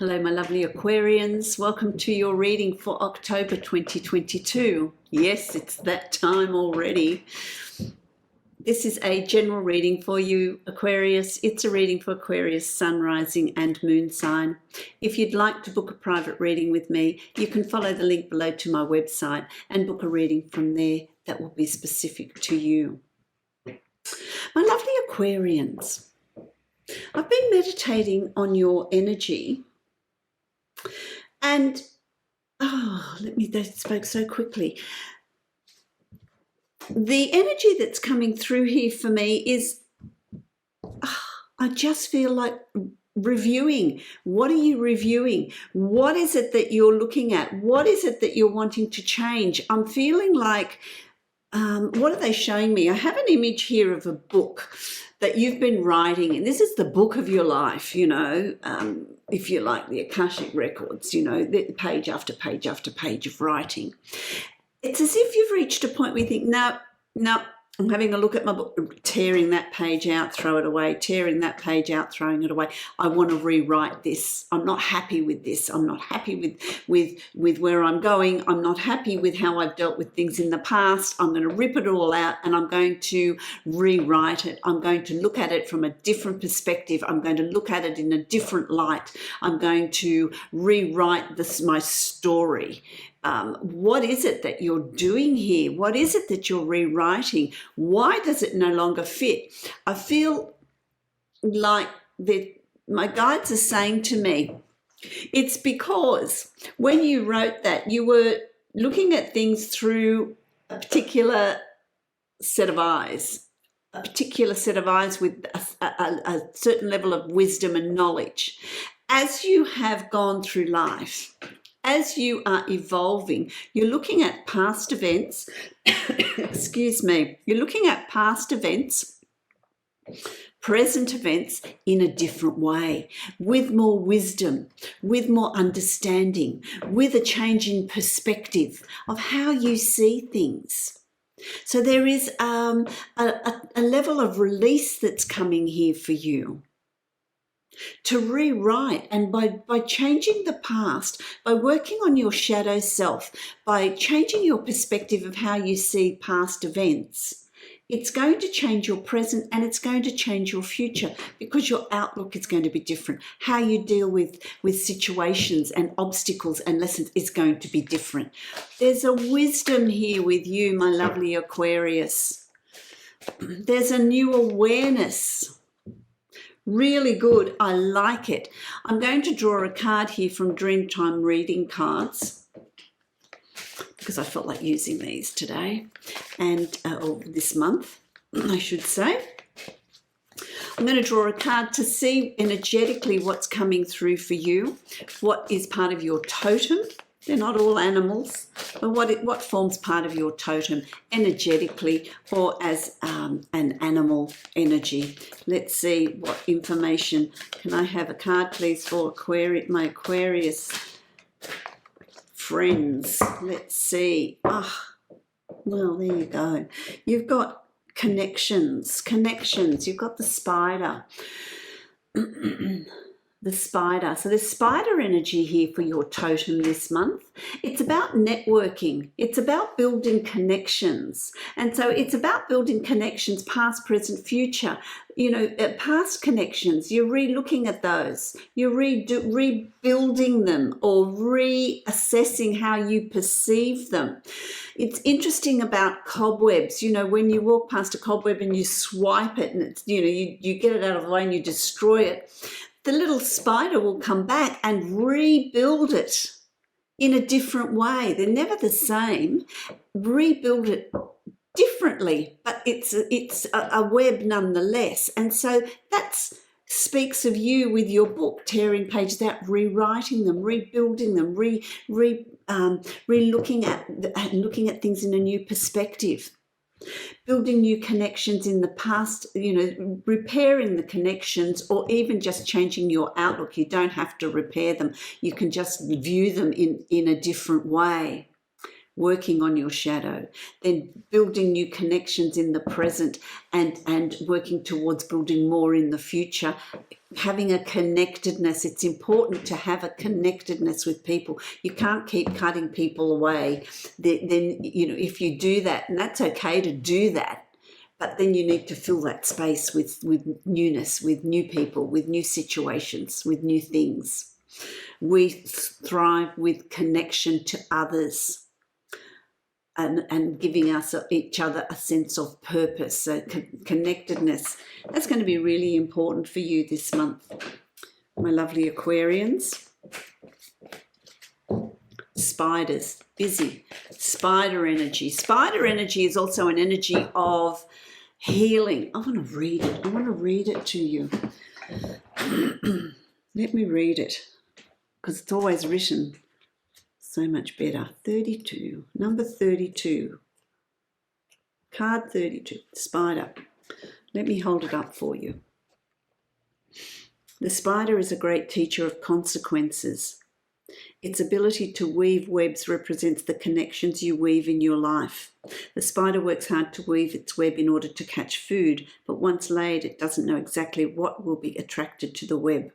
Hello, my lovely Aquarians. Welcome to your reading for October 2022. Yes, it's that time already. This is a general reading for you, Aquarius. It's a reading for Aquarius, Sun, Rising and Moon sign. If you'd like to book a private reading with me, you can follow the link below to my website and book a reading from there that will be specific to you. My lovely Aquarians, I've been meditating on your energy. And, they spoke so quickly. The energy that's coming through here for me is, I just feel like reviewing. What are you reviewing? What is it that you're looking at? What is it that you're wanting to change? I'm feeling like, what are they showing me? I have an image here of a book that you've been writing, and this is the book of your life, if you like the Akashic records, the page after page after page of writing. It's as if you've reached a point where you think, no, I'm having a look at my book, tearing that page out, throw it away, tearing that page out, throwing it away. I want to rewrite this. I'm not happy with this. I'm not happy with where I'm going. I'm not happy with how I've dealt with things in the past. I'm going to rip it all out and I'm going to rewrite it. I'm going to look at it from a different perspective. I'm going to look at it in a different light. I'm going to rewrite my story. What is it that you're doing here? What is it that you're rewriting? Why does it no longer fit? I feel like my guides are saying to me, it's because when you wrote that, you were looking at things through a particular set of eyes, with a certain level of wisdom and knowledge. As you have gone through life, as you are evolving, you're looking at past events, you're looking at past events, present events in a different way, with more wisdom, with more understanding, with a change in perspective of how you see things. So there is a level of release that's coming here for you. To rewrite, and by changing the past, by working on your shadow self, by changing your perspective of how you see past events, it's going to change your present and it's going to change your future, because your outlook is going to be different. How you deal with situations and obstacles and lessons is going to be different. There's a wisdom here with you, my lovely Aquarius. There's a new awareness. Really good. I like it. I'm going to draw a card here from Dreamtime Reading Cards, because I felt like using these today or this month, I should say. I'm going to draw a card to see energetically what's coming through for you, what is part of your totem. They're not all animals, but what forms part of your totem energetically or as an animal energy. Let's see what information. Can I have a card, please, for my Aquarius friends? Let's see. Well, there you go. You've got connections. You've got the spider. The spider. So there's spider energy here for your totem this month. It's about networking. It's about building connections. And so it's about building connections, past, present, future. Past connections, you're re-looking at those. You're rebuilding them or reassessing how you perceive them. It's interesting about cobwebs. When you walk past a cobweb and you swipe it and it's, you get it out of the way and you destroy it, the little spider will come back and rebuild it in a different way. They're never the same. Rebuild it differently, but it's a web nonetheless. And so that speaks of you with your book, tearing pages out, rewriting them, rebuilding them, looking at things in a new perspective. Building new connections in the past, repairing the connections, or even just changing your outlook. You don't have to repair them. You can just view them in a different way. working on your shadow, then building new connections in the present and working towards building more in the future, having a connectedness. It's important to have a connectedness with people. You can't keep cutting people away. Then, you know, if you do that, and that's okay to do that, but then you need to fill that space with newness, with new people, with new situations, with new things. We thrive with connection to others and giving each other a sense of purpose. So connectedness, that's going to be really important for you this month, my lovely Aquarians. Spiders, busy. Spider energy. Spider energy is also an energy of healing. I want to read it. I want to read it to you. Let me read it, because it's always written so much better. 32, number 32, card 32, spider. Let me hold it up for you. The spider is a great teacher of consequences. Its ability to weave webs represents the connections you weave in your life. The spider works hard to weave its web in order to catch food, but once laid, it doesn't know exactly what will be attracted to the web.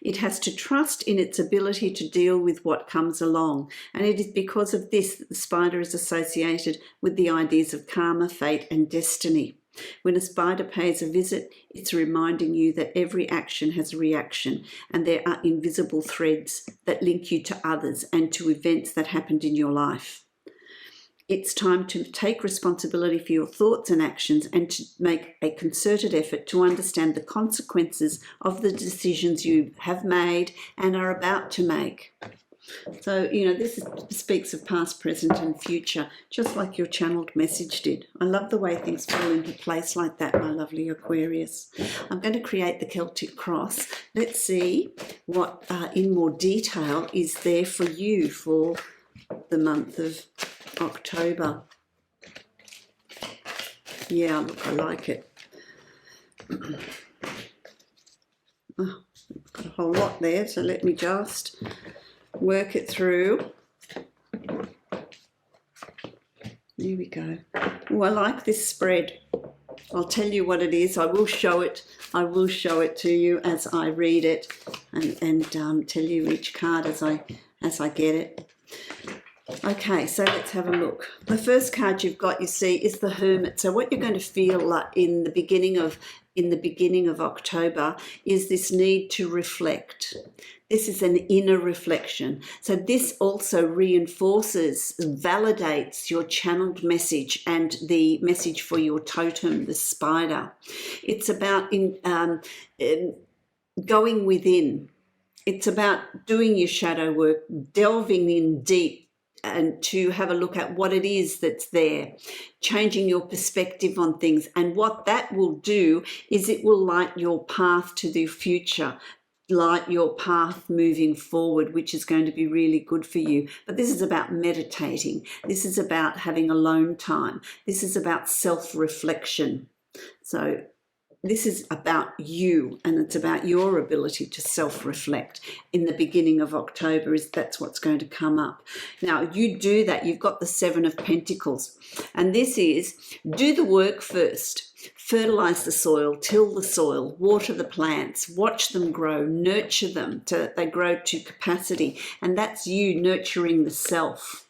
It has to trust in its ability to deal with what comes along, and it is because of this that the spider is associated with the ideas of karma, fate, and destiny. When a spider pays a visit, it's reminding you that every action has a reaction, and there are invisible threads that link you to others and to events that happened in your life. It's time to take responsibility for your thoughts and actions and to make a concerted effort to understand the consequences of the decisions you have made and are about to make. So, you know, this speaks of past, present and future, just like your channeled message did. I love the way things fall into place like that, my lovely Aquarius. I'm going to create the Celtic cross. Let's see what in more detail is there for you for the month of October. Yeah, look, I like it. Oh, got a whole lot there, so let me just work it through. There we go. Oh, I like this spread. I'll tell you what it is. I will show it. I will show it to you as I read it, and tell you each card as I get it. Okay, so let's have a look. The first card you've got, you see, is the Hermit. So what you're going to feel like in the beginning of October is this need to reflect. This is an inner reflection. So this also reinforces, validates your channeled message and the message for your totem, the spider. It's about going within. It's about doing your shadow work, delving in deep, and to have a look at what it is that's there, changing your perspective on things. And what that will do is it will light your path to the future, light your path moving forward, which is going to be really good for you. But this is about meditating. This is about having alone time. This is about self-reflection. So this is about you, and it's about your ability to self-reflect in the beginning of October. That's what's going to come up. Now, you do that. You've got the Seven of Pentacles, and this is do the work first. Fertilize the soil, till the soil, water the plants, watch them grow, nurture them till they grow to capacity. And that's you nurturing the self,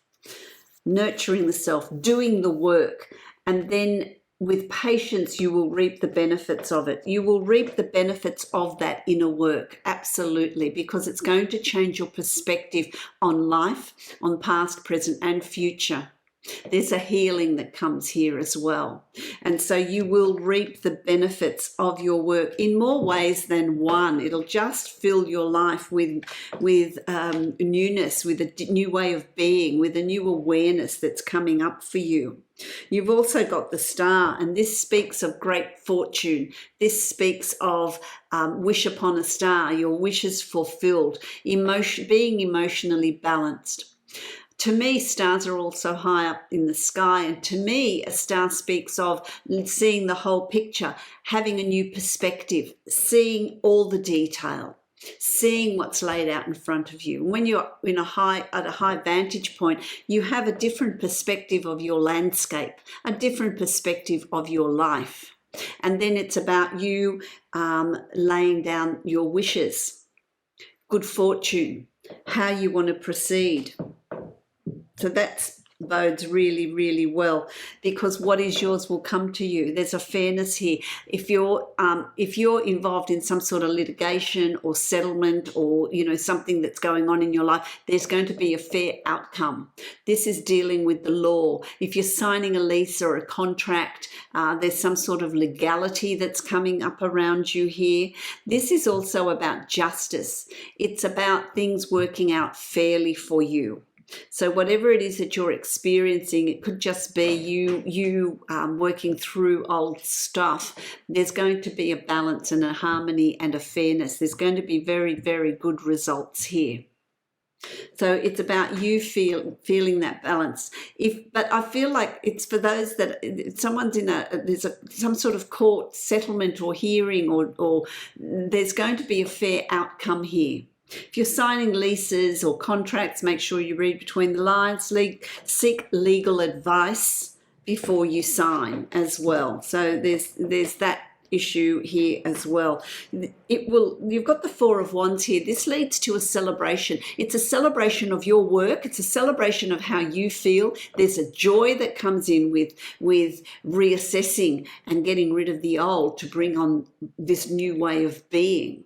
doing the work, and then with patience, you will reap the benefits of it. You will reap the benefits of that inner work, absolutely, because it's going to change your perspective on life, on past, present, and future. There's a healing that comes here as well. And so you will reap the benefits of your work in more ways than one. It'll just fill your life with newness, with a new way of being, with a new awareness that's coming up for you. You've also got the Star, and this speaks of great fortune. This speaks of wish upon a star, your wishes fulfilled, being emotionally balanced. To me, stars are also high up in the sky, and to me, a star speaks of seeing the whole picture, having a new perspective, seeing all the detail. seeing what's laid out in front of you. When you're at a high vantage point, you have a different perspective of your landscape, a different perspective of your life. And then it's about you laying down your wishes, good fortune, how you want to proceed. So that bodes really, really well, because what is yours will come to you. There's a fairness here. If you're involved in some sort of litigation or settlement, or something that's going on in your life, there's going to be a fair outcome. This is dealing with the law. If you're signing a lease or a contract, there's some sort of legality that's coming up around you here. This is also about justice. It's about things working out fairly for you. So whatever it is that you're experiencing, it could just be you working through old stuff. There's going to be a balance and a harmony and a fairness. There's going to be very, very good results here. So it's about you feeling that balance. But I feel like it's for those that someone's in some sort of court settlement or hearing, or there's going to be a fair outcome here. If you're signing leases or contracts, make sure you read between the lines. Seek legal advice before you sign as well. So there's that issue here as well. You've got the Four of Wands here. This leads to a celebration. It's a celebration of your work. It's a celebration of how you feel. There's a joy that comes in with reassessing and getting rid of the old to bring on this new way of being.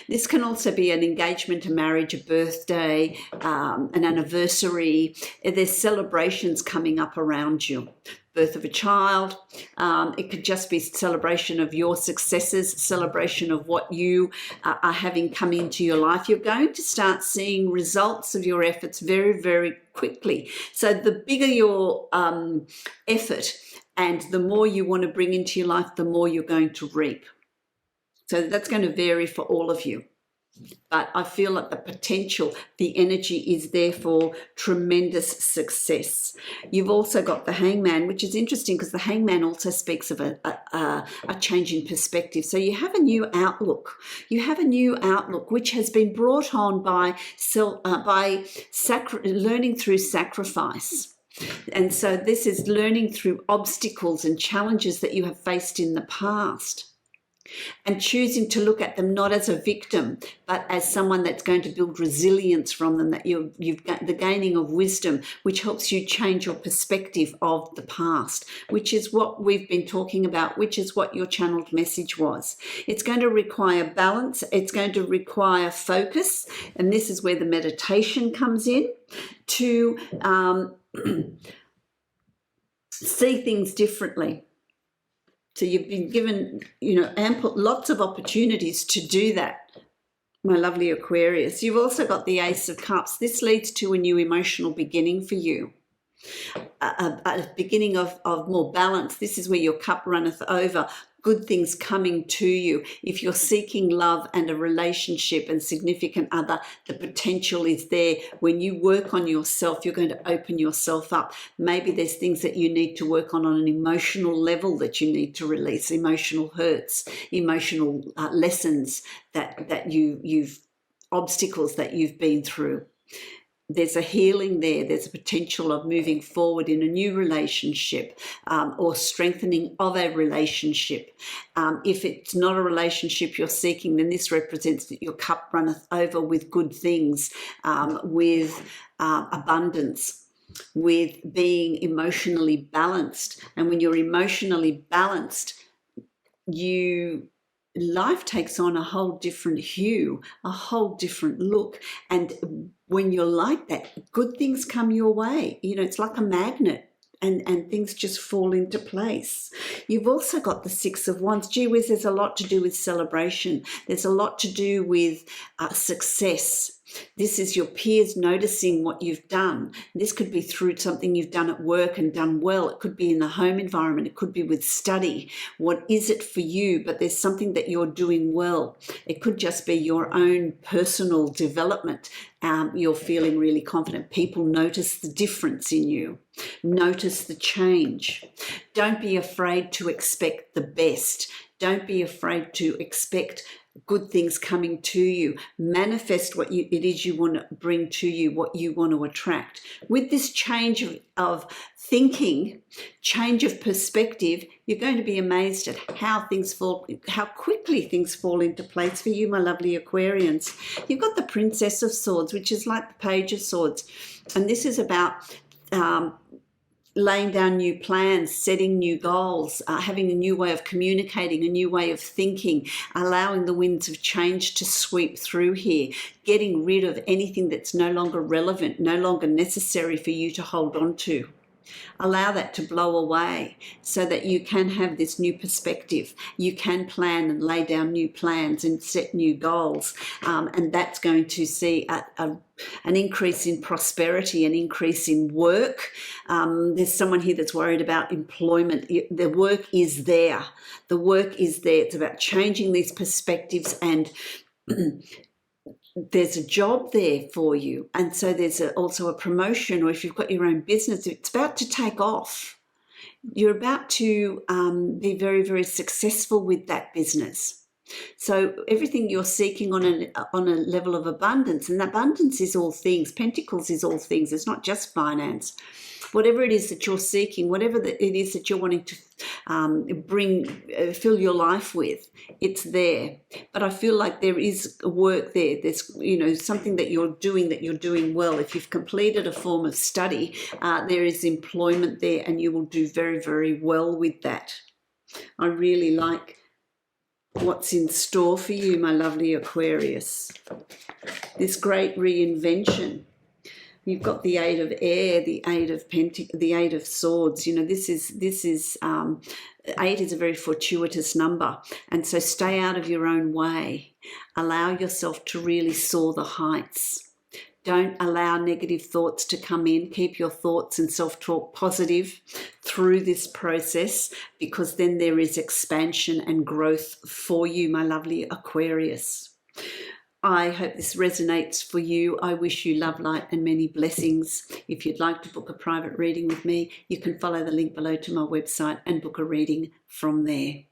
This can also be an engagement, a marriage, a birthday, an anniversary. There's celebrations coming up around you. Birth of a child. It could just be celebration of your successes, celebration of what you are having come into your life. You're going to start seeing results of your efforts very, very quickly. So the bigger your effort and the more you want to bring into your life, the more you're going to reap. So that's going to vary for all of you. But I feel like the potential, the energy is there for tremendous success. You've also got the Hangman, which is interesting because the Hangman also speaks of a change in perspective. So you have a new outlook. You have a new outlook which has been brought on by learning through sacrifice. And so this is learning through obstacles and challenges that you have faced in the past, and choosing to look at them not as a victim, but as someone that's going to build resilience from them, that you've got the gaining of wisdom, which helps you change your perspective of the past, which is what we've been talking about, which is what your channeled message was. It's going to require balance. It's going to require focus. And this is where the meditation comes in to see things differently. So you've been given, lots of opportunities to do that, my lovely Aquarius. You've also got the Ace of Cups. This leads to a new emotional beginning for you, a beginning of more balance. This is where your cup runneth over. Good things coming to you. If you're seeking love and a relationship and significant other, the potential is there. When you work on yourself, you're going to open yourself up. Maybe there's things that you need to work on an emotional level that you need to release, emotional hurts, emotional lessons that you've obstacles that you've been through. There's a healing there. There's a potential of moving forward in a new relationship or strengthening of a relationship. If it's not a relationship you're seeking, then this represents that your cup runneth over with good things, with abundance, with being emotionally balanced. And when you're emotionally balanced, life takes on a whole different hue, a whole different look. And when you're like that, good things come your way. It's like a magnet, and things just fall into place. You've also got the Six of Wands. Gee whiz, there's a lot to do with celebration. There's a lot to do with success. This is your peers noticing what you've done. This could be through something you've done at work and done well. It could be in the home environment. It could be with study. What is it for you? But there's something that you're doing well. It could just be your own personal development. You're feeling really confident. People notice the difference in you. Notice the change. Don't be afraid to expect the best. Don't be afraid to expect good things coming to you. Manifest what it is you want to bring to you, what you want to attract. With this change of thinking, change of perspective, you're going to be amazed at how quickly things fall into place for you, my lovely Aquarians. You've got the Princess of Swords, which is like the Page of Swords. And this is about laying down new plans, setting new goals, having a new way of communicating, a new way of thinking, allowing the winds of change to sweep through here, getting rid of anything that's no longer relevant, no longer necessary for you to hold on to. Allow that to blow away so that you can have this new perspective. You can plan and lay down new plans and set new goals. And that's going to see an increase in prosperity, an increase in work. There's someone here that's worried about employment. The work is there. The work is there. It's about changing these perspectives, and there's a job there for you. And so there's also a promotion, or if you've got your own business, it's about to take off. You're about to be very, very successful with that business. So everything you're seeking on a level of abundance, and abundance is all things. Pentacles is all things. It's not just finance. Whatever it is that you're seeking, whatever it is that you're wanting to fill your life with, it's there. But I feel like there is work there. There's, something that you're doing well. If you've completed a form of study, there is employment there, and you will do very, very well with that. I really like what's in store for you, my lovely Aquarius. This great reinvention. You've got the Eight of Air, the Eight of Swords. This is 8 is a very fortuitous number, and so stay out of your own way. Allow yourself to really soar the heights. Don't allow negative thoughts to come in. Keep your thoughts and self-talk positive through this process, because then there is expansion and growth for you, my lovely Aquarius. I hope this resonates for you. I wish you love, light, and many blessings. If you'd like to book a private reading with me, you can follow the link below to my website and book a reading from there.